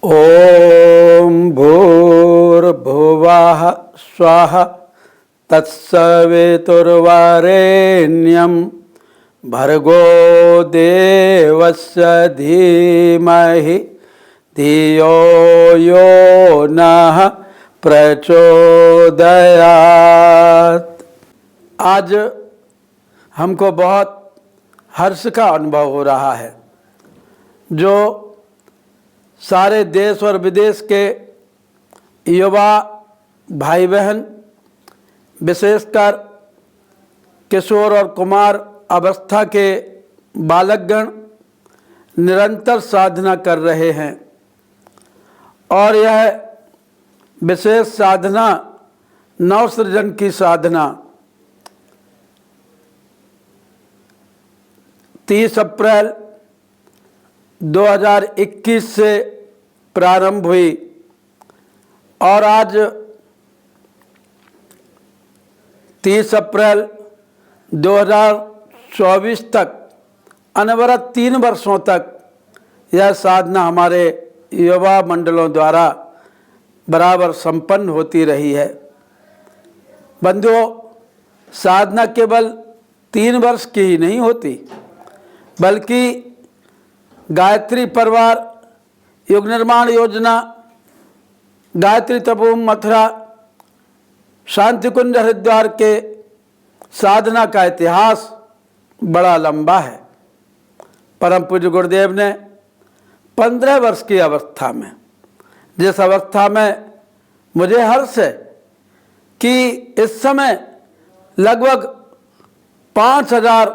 ओम भूर्भुवः स्वः तत्सवितुर्वरेण्यं भर्गो देवस्य धीमहि धियो यो नः प्रचोदयात्। आज हमको बहुत हर्ष का अनुभव हो रहा है। जो सारे देश और विदेश के युवा भाई बहन, विशेषकर किशोर और कुमार अवस्था के बालकगण निरंतर साधना कर रहे हैं और यह विशेष साधना नवसृजन की साधना 30 अप्रैल 2021 से प्रारंभ हुई और आज 30 अप्रैल 2024 तक अनवरत 3 वर्षों तक यह साधना हमारे युवा मंडलों द्वारा बराबर संपन्न होती रही है। बंधुओं, साधना केवल 3 वर्ष की ही नहीं होती, बल्कि गायत्री परिवार, युग निर्माण योजना, गायत्री तपोवन मथुरा, शांति कुंज हरिद्वार के साधना का इतिहास बड़ा लंबा है। परम पूज्य गुरुदेव ने 15 वर्ष की अवस्था में, जिस अवस्था में मुझे हर्ष है कि इस समय लगभग 5000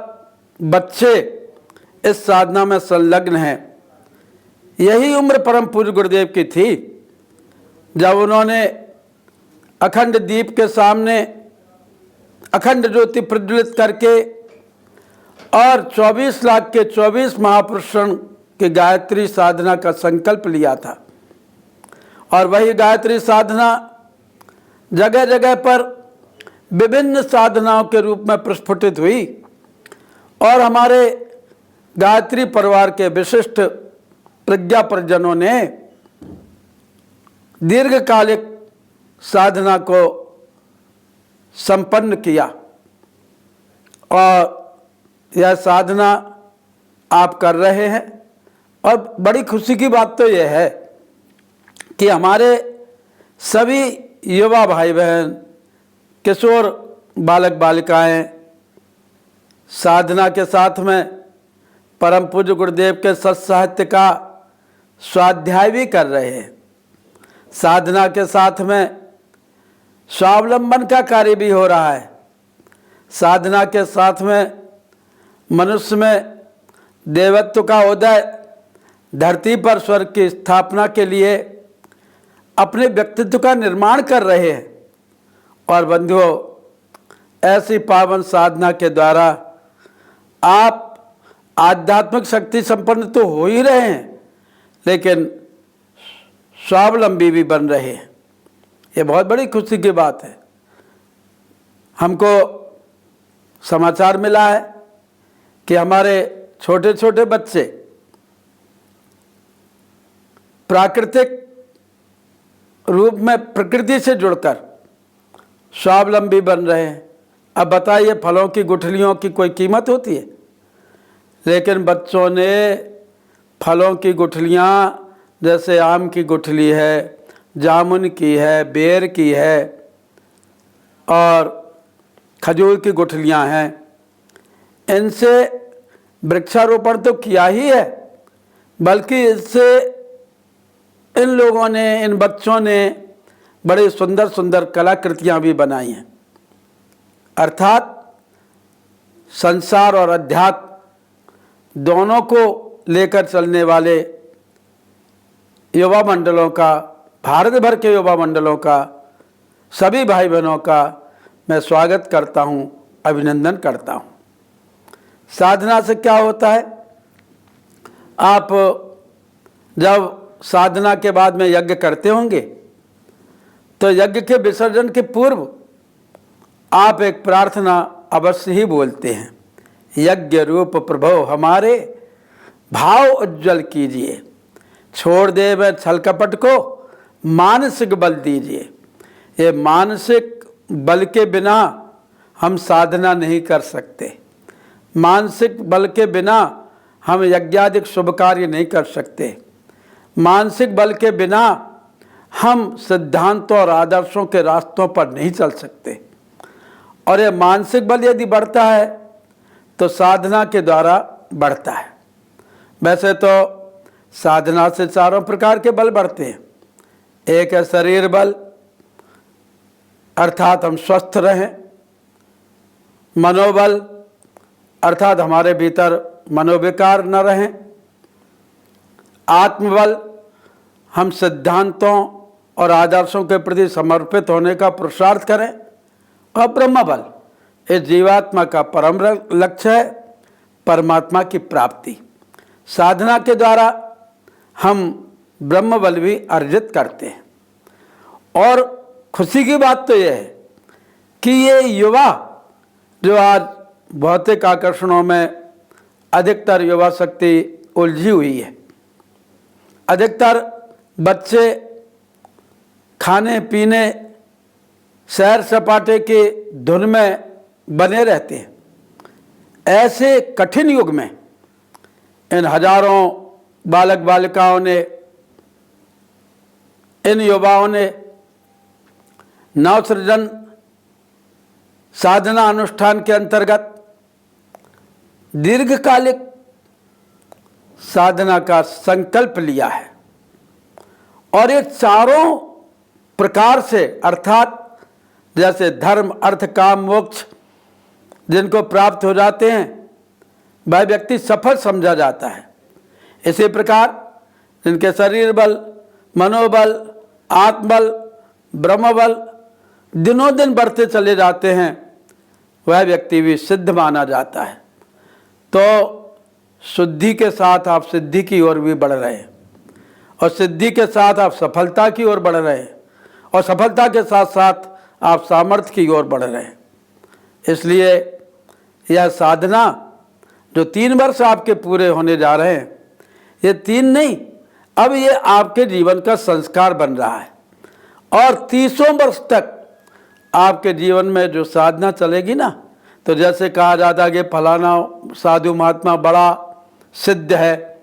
बच्चे इस साधना में संलग्न हैं। यही उम्र परम पूज्य गुरुदेव की थी जब उन्होंने अखंड दीप के सामने अखंड ज्योति प्रज्वलित करके और 24 लाख के 24 महापुरुषों की गायत्री साधना का संकल्प लिया था। और वही गायत्री साधना जगह जगह पर विभिन्न साधनाओं के रूप में प्रस्फुटित हुई और हमारे गायत्री परिवार के विशिष्ट प्रज्ञा परिजनों ने दीर्घकालिक साधना को संपन्न किया और यह साधना आप कर रहे हैं। और बड़ी खुशी की बात तो यह है कि हमारे सभी युवा भाई बहन, किशोर बालक बालिकाएं साधना के साथ में परम पूज्य गुरुदेव के सत्साहित्य का स्वाध्याय भी कर रहे हैं। साधना के साथ में स्वावलंबन का कार्य भी हो रहा है। साधना के साथ में मनुष्य में देवत्व का उदय, धरती पर स्वर्ग की स्थापना के लिए अपने व्यक्तित्व का निर्माण कर रहे हैं। और बंधुओं, ऐसी पावन साधना के द्वारा आप आध्यात्मिक शक्ति संपन्न तो हो ही रहे हैं, लेकिन स्वावलंबी भी बन रहे हैं। ये बहुत बड़ी खुशी की बात है। हमको समाचार मिला है कि हमारे छोटे छोटे बच्चे प्राकृतिक रूप में प्रकृति से जुड़कर स्वावलंबी बन रहे हैं। अब बताइए, फलों की गुठलियों की कोई कीमत होती है? लेकिन बच्चों ने फलों की गुठलियाँ, जैसे आम की गुठली है, जामुन की है, बेर की है और खजूर की गुठलियाँ हैं, इनसे वृक्षारोपण तो किया ही है, बल्कि इससे इन लोगों ने, इन बच्चों ने बड़ी सुंदर सुंदर कलाकृतियाँ भी बनाई हैं। अर्थात संसार और अध्यात्म दोनों को लेकर चलने वाले युवा मंडलों का, भारत भर के युवा मंडलों का, सभी भाई बहनों का मैं स्वागत करता हूं, अभिनंदन करता हूं। साधना से क्या होता है? आप जब साधना के बाद में यज्ञ करते होंगे तो यज्ञ के विसर्जन के पूर्व आप एक प्रार्थना अवश्य ही बोलते हैं, यज्ञ रूप प्रभो हमारे भाव उज्जवल कीजिए, छोड़ दे वह छल कपट को, मानसिक बल दीजिए। ये मानसिक बल के बिना हम साधना नहीं कर सकते। मानसिक बल के बिना हम यज्ञादिक शुभ कार्य नहीं कर सकते। मानसिक बल के बिना हम सिद्धांतों और आदर्शों के रास्तों पर नहीं चल सकते। और ये मानसिक बल यदि बढ़ता है तो साधना के द्वारा बढ़ता है। वैसे तो साधना से चारों प्रकार के बल बढ़ते हैं। एक है शरीर बल, अर्थात हम स्वस्थ रहें। मनोबल, अर्थात हमारे भीतर मनोविकार न रहें। आत्मबल, हम सिद्धांतों और आदर्शों के प्रति समर्पित होने का पुरुषार्थ करें। और ब्रह्म बल, इस जीवात्मा का परम लक्ष्य है परमात्मा की प्राप्ति। साधना के द्वारा हम ब्रह्म बल भी अर्जित करते हैं। और खुशी की बात तो यह है कि ये युवा जो आज भौतिक आकर्षणों में अधिकतर युवा शक्ति उलझी हुई है, अधिकतर बच्चे खाने पीने सैर सपाटे के धुन में बने रहते हैं। ऐसे कठिन युग में इन हजारों बालक बालिकाओं ने, इन युवाओं ने नवसृजन साधना अनुष्ठान के अंतर्गत दीर्घकालिक साधना का संकल्प लिया है। और ये चारों प्रकार से, अर्थात जैसे धर्म अर्थ काम मोक्ष जिनको प्राप्त हो जाते हैं वह व्यक्ति सफल समझा जाता है। इसी प्रकार जिनके शरीर बल, मनोबल, आत्मबल, ब्रह्मबल दिनों दिन बढ़ते चले जाते हैं, वह व्यक्ति भी सिद्ध माना जाता है। तो शुद्धि के साथ आप सिद्धि की ओर भी बढ़ रहे हैं, और सिद्धि के साथ आप सफलता की ओर बढ़ रहे हैं, और सफलता के साथ साथ आप सामर्थ्य की ओर बढ़ रहे हैं। इसलिए यह साधना जो 3 वर्ष आपके पूरे होने जा रहे हैं, ये 3 नहीं, अब ये आपके जीवन का संस्कार बन रहा है। और 30 वर्ष तक आपके जीवन में जो साधना चलेगी ना, तो जैसे कहा जाता है कि फलाना साधु महात्मा बड़ा सिद्ध है,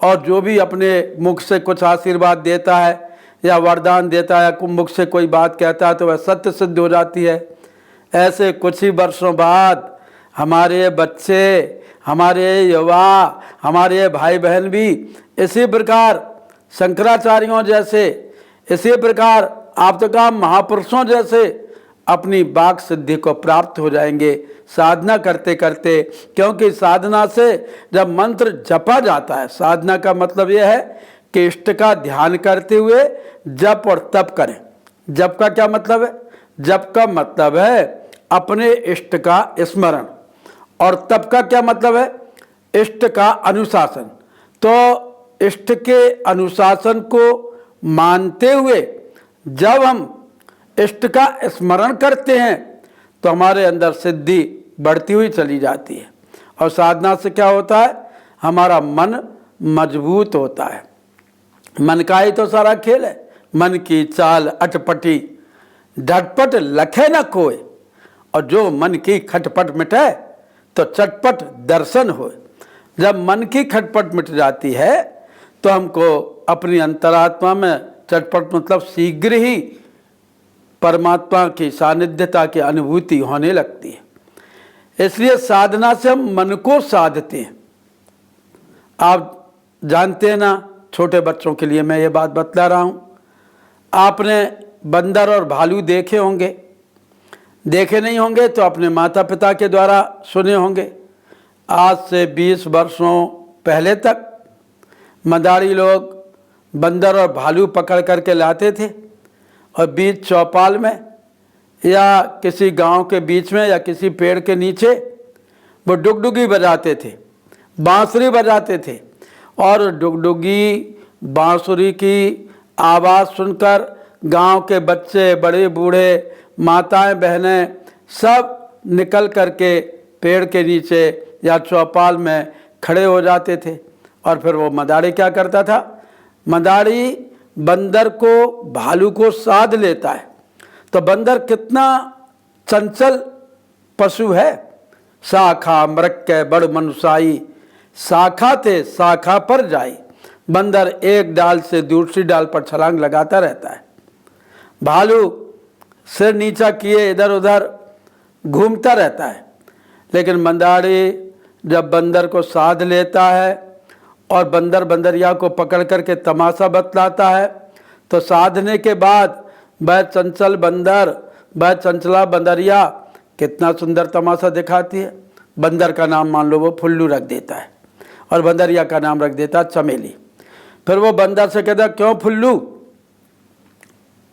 और जो भी अपने मुख से कुछ आशीर्वाद देता है या वरदान देता है, मुख से कोई बात कहता है तो वह सत्य सिद्ध हो जाती है। ऐसे कुछ ही वर्षों बाद हमारे बच्चे, हमारे युवा, हमारे भाई बहन भी इसी प्रकार शंकराचार्यों जैसे, इसी प्रकार आप तो कहा महापुरुषों जैसे अपनी वाक सिद्धि को प्राप्त हो जाएंगे साधना करते करते। क्योंकि साधना से जब मंत्र जपा जाता है, साधना का मतलब यह है कि इष्ट का ध्यान करते हुए जप और तप करें। जप का क्या मतलब है? जप का मतलब है अपने इष्ट का स्मरण, और तप का क्या मतलब है? इष्ट का अनुशासन। तो इष्ट के अनुशासन को मानते हुए जब हम इष्ट का स्मरण करते हैं तो हमारे अंदर सिद्धि बढ़ती हुई चली जाती है। और साधना से क्या होता है? हमारा मन मजबूत होता है। मन का ही तो सारा खेल है। मन की चाल अटपटी, झटपट लखे न कोय, और जो मन की खटपट मिटे तो चटपट दर्शन हो। जब मन की खटपट मिट जाती है तो हमको अपनी अंतरात्मा में चटपट मतलब शीघ्र ही परमात्मा की सानिध्यता की अनुभूति होने लगती है। इसलिए साधना से हम मन को साधते हैं। आप जानते हैं ना, छोटे बच्चों के लिए मैं ये बात बतला रहा हूँ। आपने बंदर और भालू देखे होंगे, देखे नहीं होंगे तो अपने माता पिता के द्वारा सुने होंगे। आज से 20 वर्षों पहले तक मदारी लोग बंदर और भालू पकड़ करके लाते थे, और बीच चौपाल में या किसी गांव के बीच में या किसी पेड़ के नीचे वो डुगडुगी बजाते थे, बांसुरी बजाते थे। और डुगडुगी बांसुरी की आवाज़ सुनकर गांव के बच्चे, बड़े बूढ़े, माताएं बहनें सब निकल करके पेड़ के नीचे या चौपाल में खड़े हो जाते थे। और फिर वो मदारी क्या करता था? मदारी बंदर को भालू को साध लेता है। तो बंदर कितना चंचल पशु है। शाखा मृक्य बड़ मनुसाई, शाखा थे शाखा पर जाई। बंदर एक डाल से दूसरी डाल पर छलांग लगाता रहता है। भालू सिर नीचा किए इधर उधर घूमता रहता है। लेकिन मंदारी जब बंदर को साध लेता है और बंदर बंदरिया को पकड़ करके तमाशा बतलाता है, तो साधने के बाद वह चंचल बंदर, वह चंचला बंदरिया कितना सुंदर तमाशा दिखाती है। बंदर का नाम मान लो वो फुल्लू रख देता है और बंदरिया का नाम रख देता है चमेली। फिर वो बंदर से कहता क्यों फुल्लू,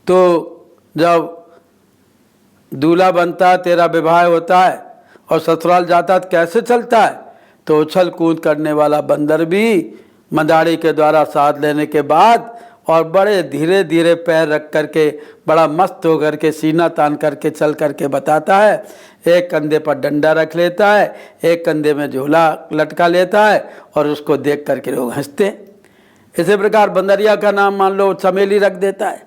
तो जब दूल्हा बनता है, तेरा विवाह होता है और ससुराल जाता है तो कैसे चलता है, तो उछल कूद करने वाला बंदर भी मंदारी के द्वारा साध लेने के बाद और बड़े धीरे धीरे पैर रख करके बड़ा मस्त होकर के सीना तान करके चल करके बताता है। एक कंधे पर डंडा रख लेता है, एक कंधे में झोला लटका लेता है और उसको देख करके लोग हंसते हैं। इसी प्रकार बंदरिया का नाम मान लो चमेली रख देता है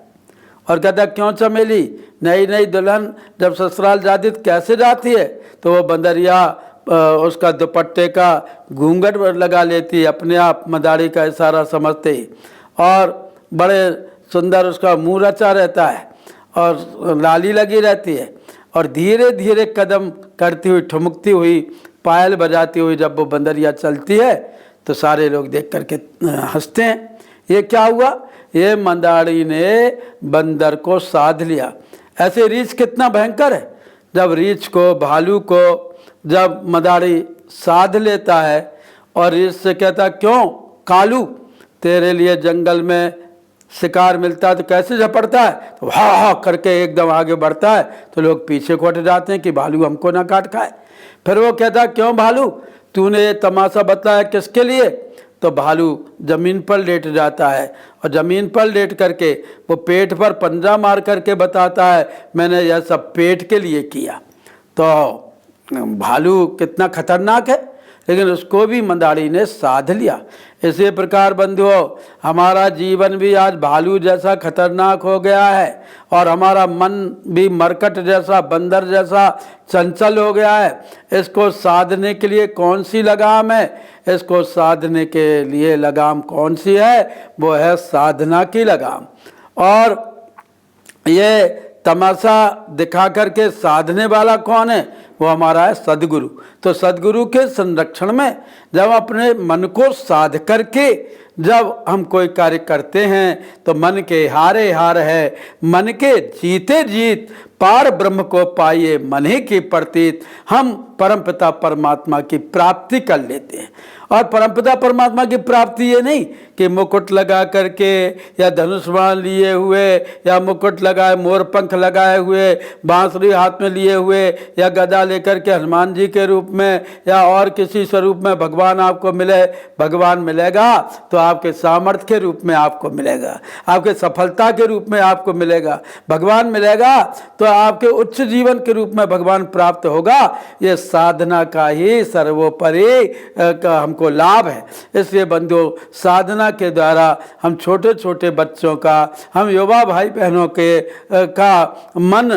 और कहता क्यों चमेली, नई नई दुल्हन जब ससुराल जाती तो कैसे जाती है, तो वो बंदरिया उसका दुपट्टे का घूंघट लगा लेती है अपने आप मंदारी का इशारा समझते ही, और बड़े सुंदर उसका मुंह रचा रहता है और लाली लगी रहती है और धीरे धीरे कदम करती हुई ठुमकती हुई पायल बजाती हुई जब वो बंदरिया चलती है तो सारे लोग देख करके हंसते हैं। ये क्या हुआ, ये मंदारी ने बंदर को साध लिया। ऐसे रीछ कितना भयंकर है। जब रीछ को, भालू को जब मंदारी साध लेता है और रीछ से कहता क्यों कालू, तेरे लिए जंगल में शिकार मिलता है तो कैसे झपड़ता है, तो हा हा करके एकदम आगे बढ़ता है तो लोग पीछे को हट जाते हैं कि भालू हमको ना काट खाए। फिर वो कहता क्यों भालू, तूने ये तमाशा बताया किसके लिए, तो भालू जमीन पर लेट जाता है और जमीन पर लेट करके वो पेट पर पंजा मार करके बताता है मैंने यह सब पेट के लिए किया। तो भालू कितना खतरनाक है, लेकिन उसको भी मंदारी ने साध लिया। इसी प्रकार बंधुओं, हमारा जीवन भी आज भालू जैसा खतरनाक हो गया है और हमारा मन भी मरकट जैसा, बंदर जैसा चंचल हो गया है। इसको साधने के लिए कौन सी लगाम है, इसको साधने के लिए लगाम कौन सी है, वो है साधना की लगाम। और ये तमाशा दिखा करके साधने वाला कौन है, वो हमारा है सदगुरु। तो सदगुरु के संरक्षण में जब अपने मन को साध करके जब हम कोई कार्य करते हैं तो मन के हारे हार है, मन के जीते जीत, पार ब्रह्म को पाइए मन ही की प्रतीत, हम परमपिता परमात्मा की प्राप्ति कर लेते हैं। और परमपिता परमात्मा की प्राप्ति ये नहीं कि मुकुट लगा करके या धनुष बाण लिए हुए या मुकुट लगाए मोर पंख लगाए हुए, बांसुरी हाथ में लिए हुए या गदा लेकर के हनुमान जी के रूप में या और किसी स्वरूप में भगवान आपको मिले। भगवान मिलेगा तो आपके सामर्थ्य के रूप में आपको मिलेगा, आपके सफलता के रूप में आपको मिलेगा। भगवान मिलेगा तो आपके उच्च जीवन के रूप में भगवान प्राप्त होगा। ये साधना का ही सर्वोपरि हमको लाभ है। इसलिए बंधुओं, साधना के द्वारा हम छोटे छोटे बच्चों का, हम युवा भाई बहनों के का मन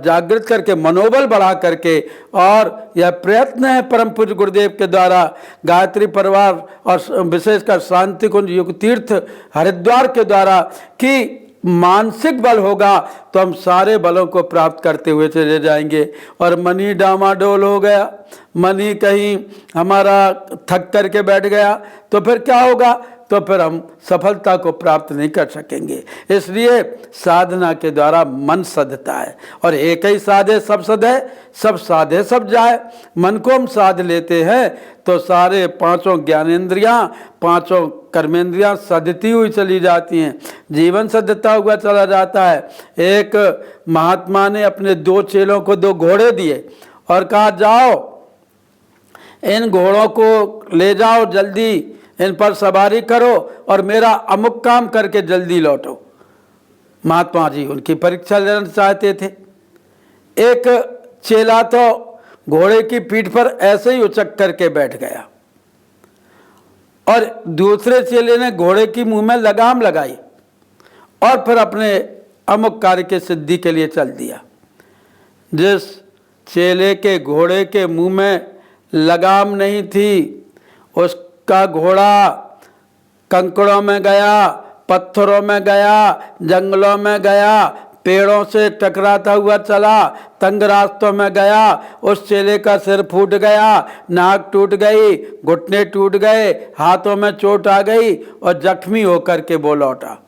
जागृत करके, मनोबल बढ़ा करके, और यह प्रयत्न है परम पूज्य गुरुदेव के द्वारा गायत्री परिवार और विशेषकर शांति कुंज युग तीर्थ हरिद्वार के द्वारा कि मानसिक बल होगा तो हम सारे बलों को प्राप्त करते हुए चले जाएंगे। और मन ही डामाडोल हो गया, मन ही कहीं हमारा थक करके बैठ गया तो फिर क्या होगा, तो फिर हम सफलता को प्राप्त नहीं कर सकेंगे। इसलिए साधना के द्वारा मन सधता है और एक ही साधे सब सधे, सब साधे सब जाए। मन को हम साध लेते हैं तो सारे पांचों ज्ञानेंद्रियां, पांचों कर्मेंद्रियां सधती हुई चली जाती हैं, जीवन सधता हुआ चला जाता है। एक महात्मा ने अपने 2 चेलों को 2 घोड़े दिए और कहा जाओ इन घोड़ों को ले जाओ, जल्दी इन पर सवारी करो और मेरा अमुक काम करके जल्दी लौटो। महात्मा जी उनकी परीक्षा लेना चाहते थे। एक चेला तो घोड़े की पीठ पर ऐसे ही उचक करके बैठ गया और दूसरे चेले ने घोड़े की मुंह में लगाम लगाई और फिर अपने अमुक कार्य के सिद्धि के लिए चल दिया। जिस चेले के घोड़े के मुंह में लगाम नहीं थी, उसका घोड़ा कंकड़ों में गया, पत्थरों में गया, जंगलों में गया, पेड़ों से टकराता हुआ चला, तंग रास्तों में गया। उस चेले का सिर फूट गया, नाक टूट गई, घुटने टूट गए, हाथों में चोट आ गई और जख्मी होकर के वो लौटा।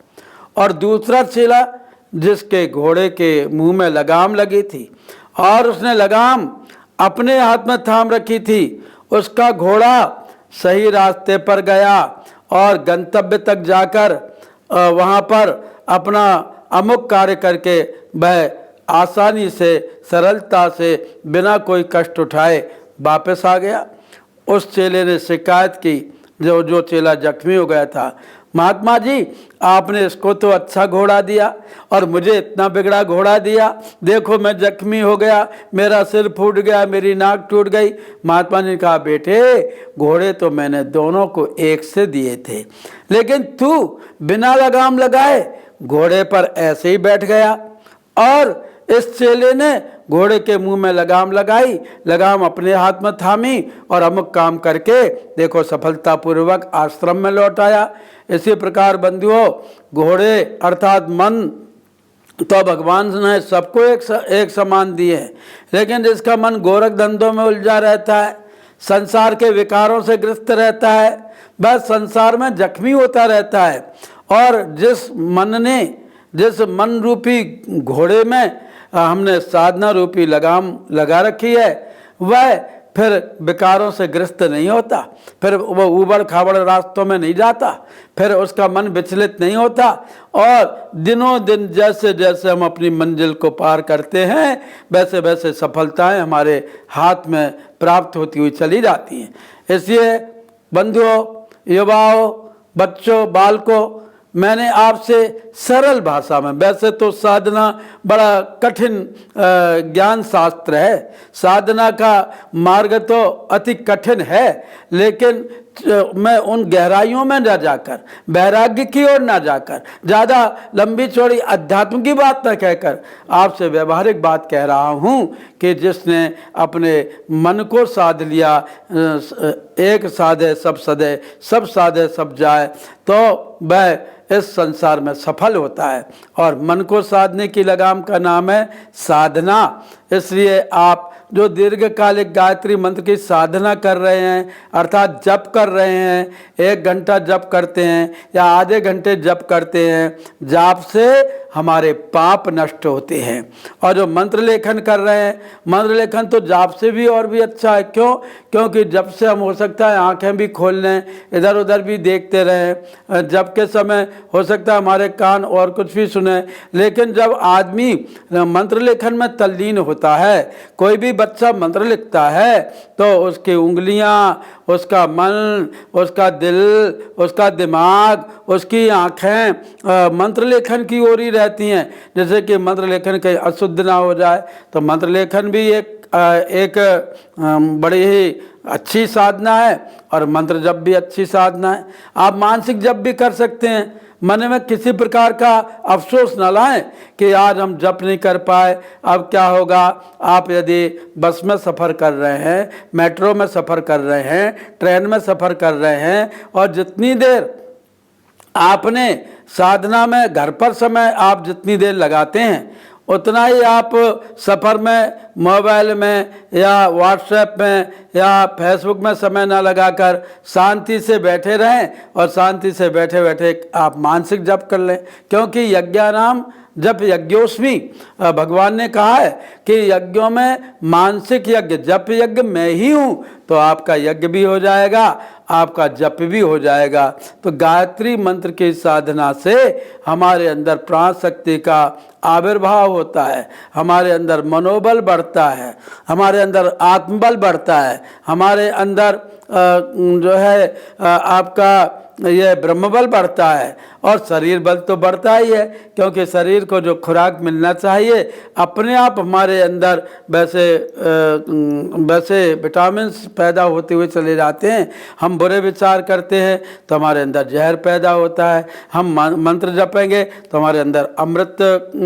और दूसरा चेला जिसके घोड़े के मुंह में लगाम लगी थी और उसने लगाम अपने हाथ में थाम रखी थी, उसका घोड़ा सही रास्ते पर गया और गंतव्य तक जाकर वहाँ पर अपना अमुक कार्य करके वह आसानी से, सरलता से, बिना कोई कष्ट उठाए वापस आ गया। उस चेले ने शिकायत की, जो चेला जख्मी हो गया था, महात्मा जी आपने इसको तो अच्छा घोड़ा दिया और मुझे इतना बिगड़ा घोड़ा दिया, देखो मैं जख्मी हो गया, मेरा सिर फूट गया, मेरी नाक टूट गई। महात्मा जी ने कहा बेटे घोड़े तो मैंने दोनों को एक से दिए थे, लेकिन तू बिना लगाम लगाए घोड़े पर ऐसे ही बैठ गया। और इस चेले ने घोड़े के मुंह में लगाम लगाई, लगाम अपने हाथ में थामी और अमुक काम करके देखो सफलतापूर्वक आश्रम में लौट आया। इसी प्रकार बंधुओं, घोड़े अर्थात मन तो भगवान ने सबको एक समान दिए हैं, लेकिन जिसका मन गोरख धंधों में उलझा रहता है, संसार के विकारों से ग्रस्त रहता है, बस संसार में जख्मी होता रहता है। और जिस मन रूपी घोड़े में हमने साधना रूपी लगाम लगा रखी है, वह फिर विकारों से ग्रस्त नहीं होता, फिर वो ऊबड़ खाबड़ रास्तों में नहीं जाता, फिर उसका मन विचलित नहीं होता। और दिनों दिन जैसे जैसे हम अपनी मंजिल को पार करते हैं, वैसे वैसे सफलताएं हमारे हाथ में प्राप्त होती हुई चली जाती हैं। इसलिए बंधुओं, युवाओं, बच्चों, बालकों, मैंने आपसे सरल भाषा में, वैसे तो साधना बड़ा कठिन ज्ञान शास्त्र है, साधना का मार्ग तो अति कठिन है, लेकिन मैं उन गहराइयों में न जाकर, वैराग्य की ओर न जाकर, ज़्यादा लंबी चौड़ी अध्यात्म की बात न कहकर आपसे व्यवहारिक बात कह रहा हूँ कि जिसने अपने मन को साध लिया, एक साधे सब सदे, सब साधे सब जाए, तो वह इस संसार में सफल होता है। और मन को साधने की लगाम का नाम है साधना। इसलिए आप जो दीर्घकालिक गायत्री मंत्र की साधना कर रहे हैं, अर्थात जप कर रहे हैं, 1 घंटा जप करते हैं या आधे घंटे जप करते हैं, जाप से हमारे पाप नष्ट होते हैं। और जो मंत्र लेखन कर रहे हैं, मंत्र लेखन तो जाप से भी और भी अच्छा है। क्यों? क्योंकि जप से हम हो सकता है आंखें भी खोल लें, इधर उधर भी देखते रहें, जप के समय हो सकता है हमारे कान और कुछ भी सुने। लेकिन जब आदमी मंत्र लेखन में तल्लीन होता है, कोई भी बच्चा मंत्र लिखता है, तो उसकी उंगलियां, उसका मन, उसका दिल, उसका दिमाग, उसकी आँखें मंत्र लेखन की ओर ही रहती हैं। जैसे कि मंत्र लेखन कहीं अशुद्ध ना हो जाए, तो मंत्र लेखन भी एक बड़ी ही अच्छी साधना है और मंत्र जप भी अच्छी साधना है। आप मानसिक जप भी कर सकते हैं। मन में किसी प्रकार का अफसोस न लाएं कि आज हम जप नहीं कर पाए, अब क्या होगा। आप यदि बस में सफ़र कर रहे हैं, मेट्रो में सफ़र कर रहे हैं, ट्रेन में सफ़र कर रहे हैं, और जितनी देर आपने साधना में घर पर समय आप जितनी देर लगाते हैं, उतना ही आप सफ़र में, मोबाइल में या व्हाट्सएप में या फेसबुक में समय ना लगाकर शांति से बैठे रहें और शांति से बैठे बैठे आप मानसिक जप कर लें। क्योंकि यज्ञानाम जप यज्ञोस्मि, भगवान ने कहा है कि यज्ञों में मानसिक यज्ञ, जप यज्ञ मैं ही हूँ, तो आपका यज्ञ भी हो जाएगा, आपका जप भी हो जाएगा। तो गायत्री मंत्र की साधना से हमारे अंदर प्राण शक्ति का आविर्भाव होता है, हमारे अंदर मनोबल बढ़ता है, हमारे अंदर आत्मबल बढ़ता है, हमारे अंदर जो है आपका ये ब्रह्मबल बढ़ता है और शरीर बल तो बढ़ता ही है, क्योंकि शरीर को जो खुराक मिलना चाहिए अपने आप हमारे अंदर वैसे विटामिन्स पैदा होते हुए चले जाते हैं। हम बुरे विचार करते हैं तो हमारे अंदर जहर पैदा होता है, हम मंत्र जपेंगे तो हमारे अंदर अमृत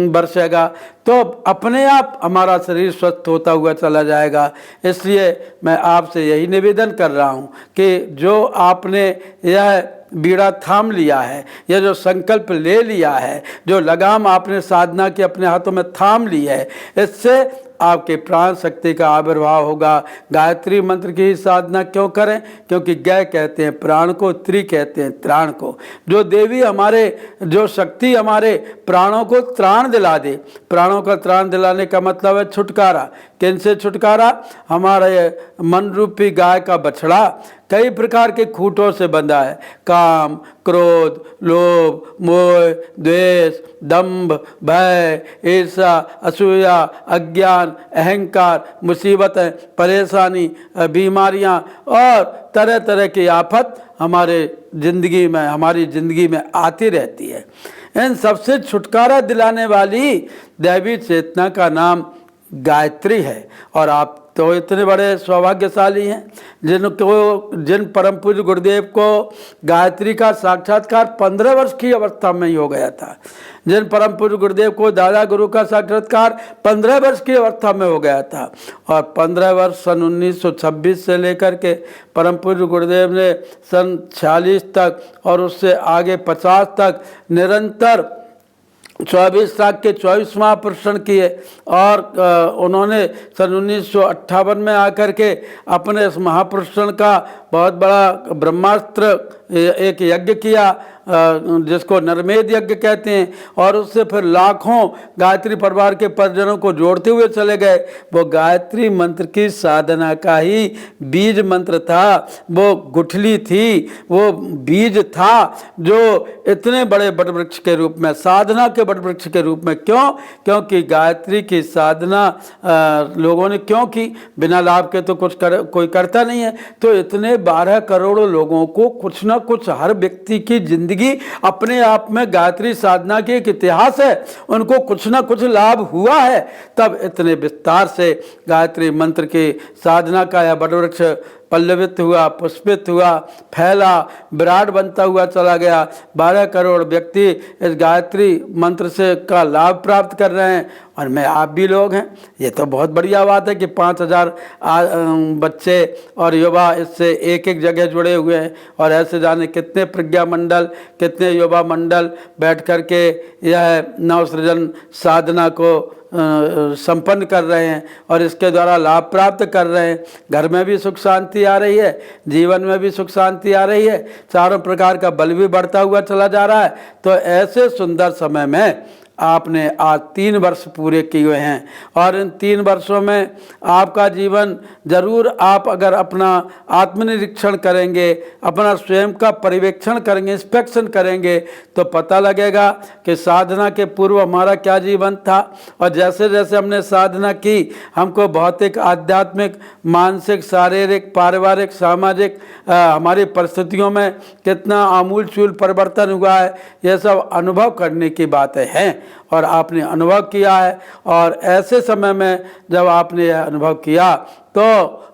बरसेगा, तो अपने आप हमारा शरीर स्वस्थ होता हुआ चला जाएगा। इसलिए मैं आपसे यही निवेदन कर रहा हूँ कि जो आपने यह बीड़ा थाम लिया है, यह जो संकल्प ले लिया है, जो लगाम आपने साधना की अपने हाथों में थाम ली है, इससे आपके प्राण शक्ति का आविर्भाव होगा। गायत्री मंत्र की साधना क्यों करें? क्योंकि गय कहते हैं प्राण को, त्रि कहते हैं त्राण को। जो देवी हमारे, जो शक्ति हमारे प्राणों को त्राण दिला दे, प्राणों का त्राण दिलाने का मतलब है छुटकारा। किन से छुटकारा? हमारे मन रूपी गाय का बछड़ा कई प्रकार के खूंटों से बंधा है। काम, क्रोध, लोभ, मोह, द्वेष, दंभ, भय, ईर्ष्या, असूया, अज्ञान, अहंकार, मुसीबतें, परेशानी, बीमारियां और तरह तरह की आफत हमारी ज़िंदगी में आती रहती है। इन सबसे छुटकारा दिलाने वाली दैवी चेतना का नाम गायत्री है। और आप तो इतने बड़े सौभाग्यशाली हैं जिन परम पूज्य गुरुदेव को गायत्री का साक्षात्कार 15 वर्ष की अवस्था में ही हो गया था, जिन परम पूज्य गुरुदेव को दादा गुरु का साक्षात्कार 15 वर्ष की अवस्था में हो गया था, और 15 वर्ष सन 1926 से लेकर के परम पूज्य गुरुदेव ने सन 46 तक और उससे आगे 50 तक निरंतर 24 लाख के 24 महापुरुषण किए। और उन्होंने सन 1958 में आकर के अपने इस महापुरुषण का बहुत बड़ा ब्रह्मास्त्र एक यज्ञ किया, जिसको नरमेध यज्ञ कहते हैं, और उससे फिर लाखों गायत्री परिवार के परिजनों को जोड़ते हुए चले गए। वो गायत्री मंत्र की साधना का ही बीज मंत्र था, वो गुठली थी, वो बीज था जो इतने बड़े वटवृक्ष के रूप में, साधना के वटवृक्ष के रूप में। क्यों? क्योंकि गायत्री की साधना लोगों ने क्यों की? बिना लाभ के तो कोई करता नहीं है। तो इतने 12 करोड़ लोगों को कुछ ना कुछ, हर व्यक्ति की जिंदगी अपने आप में गायत्री साधना के एक इतिहास है, उनको कुछ ना कुछ लाभ हुआ है, तब इतने विस्तार से गायत्री मंत्र की साधना का यह वटवृक्ष पल्लवित हुआ, पुष्पित हुआ, फैला, विराट बनता हुआ चला गया। 12 करोड़ व्यक्ति इस गायत्री मंत्र से का लाभ प्राप्त कर रहे हैं, और मैं आप भी लोग हैं। ये तो बहुत बढ़िया बात है कि 5000 बच्चे और युवा इससे एक एक जगह जुड़े हुए हैं, और ऐसे जाने कितने प्रज्ञा मंडल, कितने युवा मंडल बैठ कर के यह नवसृजन साधना को संपन्न कर रहे हैं और इसके द्वारा लाभ प्राप्त कर रहे हैं। घर में भी सुख शांति आ रही है, जीवन में भी सुख शांति आ रही है, चारों प्रकार का बल भी बढ़ता हुआ चला जा रहा है। तो ऐसे सुंदर समय में आपने आज 3 वर्ष पूरे किए हुए हैं, और इन 3 वर्षों में आपका जीवन जरूर, आप अगर अपना आत्मनिरीक्षण करेंगे, अपना स्वयं का परिवेक्षण करेंगे, इंस्पेक्शन करेंगे, तो पता लगेगा कि साधना के पूर्व हमारा क्या जीवन था। और जैसे जैसे हमने साधना की, हमको भौतिक, आध्यात्मिक, मानसिक, शारीरिक, पारिवारिक, सामाजिक हमारी परिस्थितियों में कितना आमूल चूल परिवर्तन हुआ है, यह सब अनुभव करने की बातें हैं, और आपने अनुभव किया है। और ऐसे समय में जब आपने यह अनुभव किया तो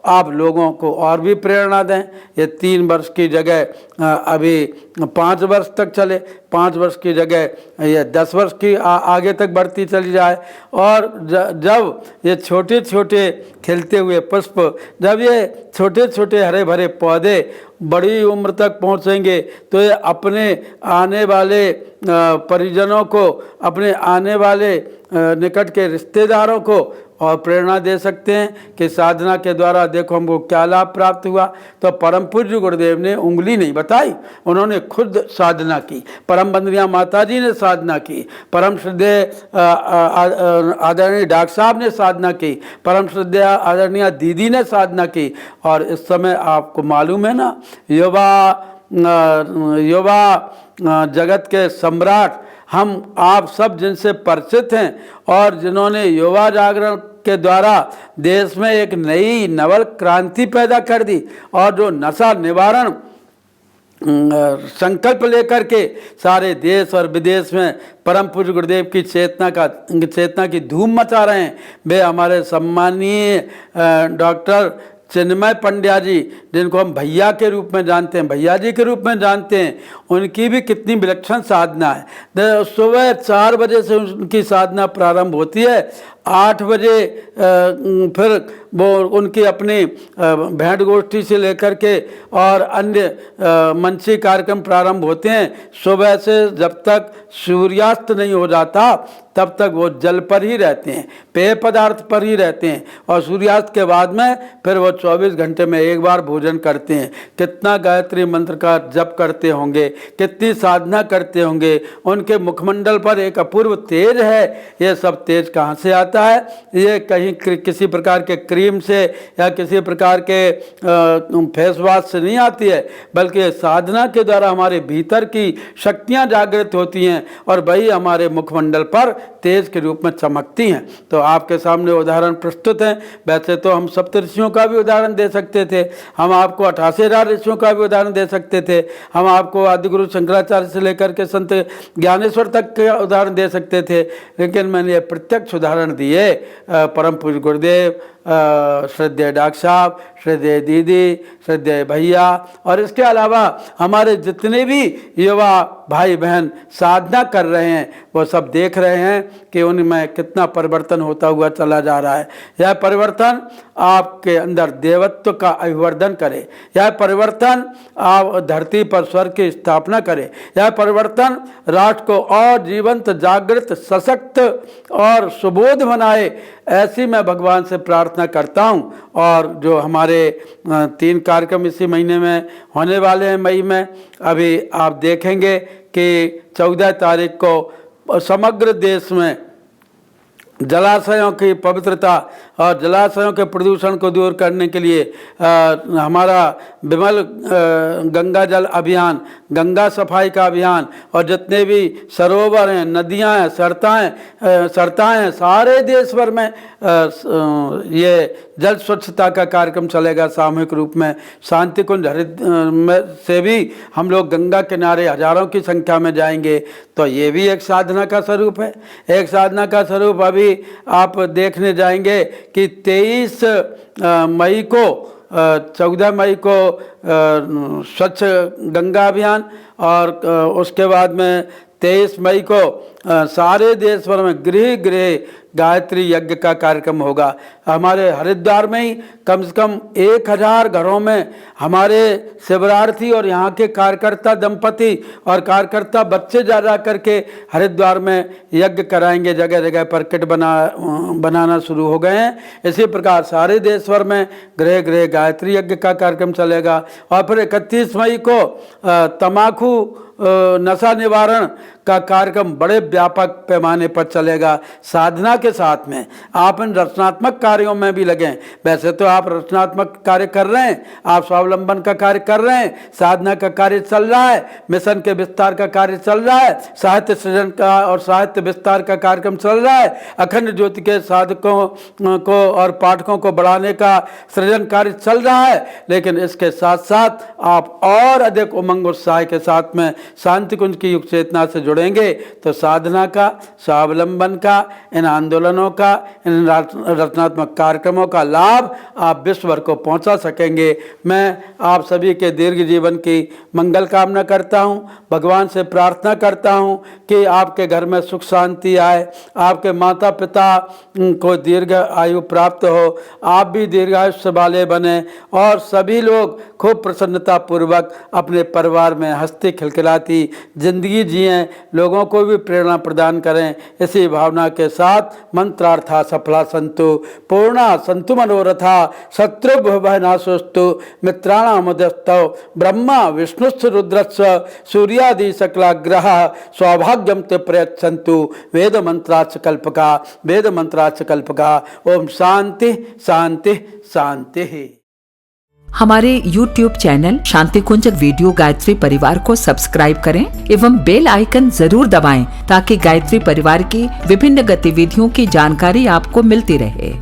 आप लोगों को और भी प्रेरणा दें। ये 3 वर्ष की जगह अभी 5 वर्ष तक चले, 5 वर्ष की जगह ये 10 वर्ष की आगे तक बढ़ती चली जाए। और जब ये छोटे छोटे खिलते हुए पुष्प, जब ये छोटे छोटे हरे भरे पौधे बड़ी उम्र तक पहुंचेंगे, तो ये अपने आने वाले परिजनों को, अपने आने वाले निकट के रिश्तेदारों को और प्रेरणा दे सकते हैं कि साधना के द्वारा देखो हमको क्या लाभ प्राप्त हुआ। तो परम पूज्य गुरुदेव ने उंगली नहीं बताई, उन्होंने खुद साधना की। परम बंदरिया माता जी ने साधना की, परम श्रद्धेय आदरणीय डॉक्टर साहब ने साधना की, परम श्रद्धेय आदरणीय दीदी ने साधना की। और इस समय आपको मालूम है ना, युवा जगत के सम्राट हम आप सब जिनसे परिचित हैं और जिन्होंने युवा जागरण के द्वारा देश में एक नई नवल क्रांति पैदा कर दी और जो नशा निवारण संकल्प लेकर के सारे देश और विदेश में परम पूज्य गुरुदेव की चेतना की धूम मचा रहे हैं। वे हमारे सम्मानीय डॉक्टर चिन्मय पंड्या जी, जिनको हम भैया के रूप में जानते हैं, भैया जी के रूप में जानते हैं, उनकी भी कितनी विलक्षण साधना है। सुबह 4 बजे से उनकी साधना प्रारंभ होती है, 8 बजे फिर वो उनकी अपनी भेंट गोष्ठी से लेकर के और अन्य मंची कार्यक्रम प्रारंभ होते हैं। सुबह से जब तक सूर्यास्त नहीं हो जाता तब तक वो जल पर ही रहते हैं, पेय पदार्थ पर ही रहते हैं और सूर्यास्त के बाद में फिर वो 24 घंटे में एक बार भोजन करते हैं। कितना गायत्री मंत्र का जप करते होंगे, कितनी साधना करते होंगे, उनके मुखमंडल पर एक अपूर्व तेज है। ये सब तेज कहाँ से आता है? ये कहीं किसी प्रकार के क्रीम से या किसी प्रकार के फेस वॉश से नहीं आती है, बल्कि साधना के द्वारा हमारे भीतर की शक्तियाँ जागृत होती हैं और वही हमारे मुखमंडल पर तेज के रूप में चमकती हैं। तो आपके सामने उदाहरण प्रस्तुत हैं। वैसे तो हम सप्त ऋषियों का भी उदाहरण दे सकते थे, हम आपको 88,000 ऋषियों का भी उदाहरण दे सकते थे, हम आपको आदिगुरु शंकराचार्य से लेकर के संत ज्ञानेश्वर तक के उदाहरण दे सकते थे, लेकिन मैंने प्रत्यक्ष उदाहरण दिए परम पूज्य गुरुदेव, श्रद्धेय डॉक्टर साहब, श्रद्धेय दीदी, श्रद्धेय भैया और इसके अलावा हमारे जितने भी युवा भाई बहन साधना कर रहे हैं वो सब देख रहे हैं कि उनमें कितना परिवर्तन होता हुआ चला जा रहा है। यह परिवर्तन आपके अंदर देवत्व का अभिवर्धन करे, यह परिवर्तन आप धरती पर स्वर्ग की स्थापना करे, यह परिवर्तन राष्ट्र को और जीवंत, जागृत, सशक्त और सुबोध बनाए। ऐसी मैं भगवान से प्रार्थना करता हूँ। और जो हमारे 3 कार्यक्रम इसी महीने में होने वाले हैं, मई में, अभी आप देखेंगे कि 14 तारीख को समग्र देश में जलाशयों की पवित्रता और जलाशयों के प्रदूषण को दूर करने के लिए हमारा विमल गंगा जल अभियान, गंगा सफाई का अभियान और जितने भी सरोवर हैं, नदियां हैं, सरताएं हैं, सारे देश भर में ये जल स्वच्छता का कार्यक्रम चलेगा सामूहिक रूप में। शांति कुंज से भी हम लोग गंगा किनारे हजारों की संख्या में जाएंगे। तो ये भी एक साधना का स्वरूप है। एक साधना का स्वरूप अभी आप देखने जाएंगे कि 23 मई को 14 मई को स्वच्छ गंगा अभियान और उसके बाद में 23 मई को सारे देश भर में गृह गृह गायत्री यज्ञ का कार्यक्रम होगा। हमारे हरिद्वार में ही कम से कम 1000 घरों में हमारे शिवरार्थी और यहाँ के कार्यकर्ता दंपति और कार्यकर्ता बच्चे जा करके हरिद्वार में यज्ञ कराएंगे। जगह जगह पर किट बनाना शुरू हो गए हैं। इसी प्रकार सारे देश भर में गृह गृह गायत्री यज्ञ का कार्यक्रम चलेगा। और फिर 31 मई को तम्बाकू नशा निवारण का कार्यक्रम बड़े व्यापक पैमाने पर चलेगा। साधना के साथ में आप इन रचनात्मक कार्यों में भी लगें। वैसे तो आप रचनात्मक कार्य कर रहे हैं, आप स्वावलंबन का कार्य कर रहे हैं, साधना का कार्य चल रहा है, मिशन के विस्तार का कार्य चल रहा है, साहित्य सृजन का और साहित्य विस्तार का कार्यक्रम चल रहा है, अखंड ज्योति के साधकों को और पाठकों को बढ़ाने का सृजन कार्य चल रहा है। लेकिन इसके साथ साथ आप और अधिक उमंग उत्साह के साथ में शांति कुंज की युग चेतना से जुड़ेंगे तो साधना का, स्वावलंबन का, इन आंदोलनों का, इन रचनात्मक कार्यक्रमों का लाभ आप विश्व भर को पहुंचा सकेंगे। मैं आप सभी के दीर्घ जीवन की मंगल कामना करता हूं, भगवान से प्रार्थना करता हूं कि आपके घर में सुख शांति आए, आपके माता पिता को दीर्घ आयु प्राप्त हो, आप भी दीर्घायुष्य वाले बने और सभी लोग खूब प्रसन्नता पूर्वक अपने परिवार में हंसती खिलखिलाती जिंदगी जिएं, लोगों को भी प्रेरणा प्रदान करें। इसी भावना के साथ मंत्रार्था सफला संतु, पूर्णा संतु मनोरथा, शत्रुभ्य नाशोस्तु, मित्राणामदस्तौ ब्रह्मा विष्णुश्च रुद्रश्च सूर्यादि सकलाग्रह सौभाग्यम ते प्रयच्छन्तु। वेद मंत्रार्थ कल्पका, वेद मंत्रार्थ कल्पका। ओम शांति शांति शांति। हमारे YouTube चैनल शांति कुंज वीडियो गायत्री परिवार को सब्सक्राइब करें एवं बेल आइकन जरूर दबाएं ताकि गायत्री परिवार की विभिन्न गतिविधियों की जानकारी आपको मिलती रहे।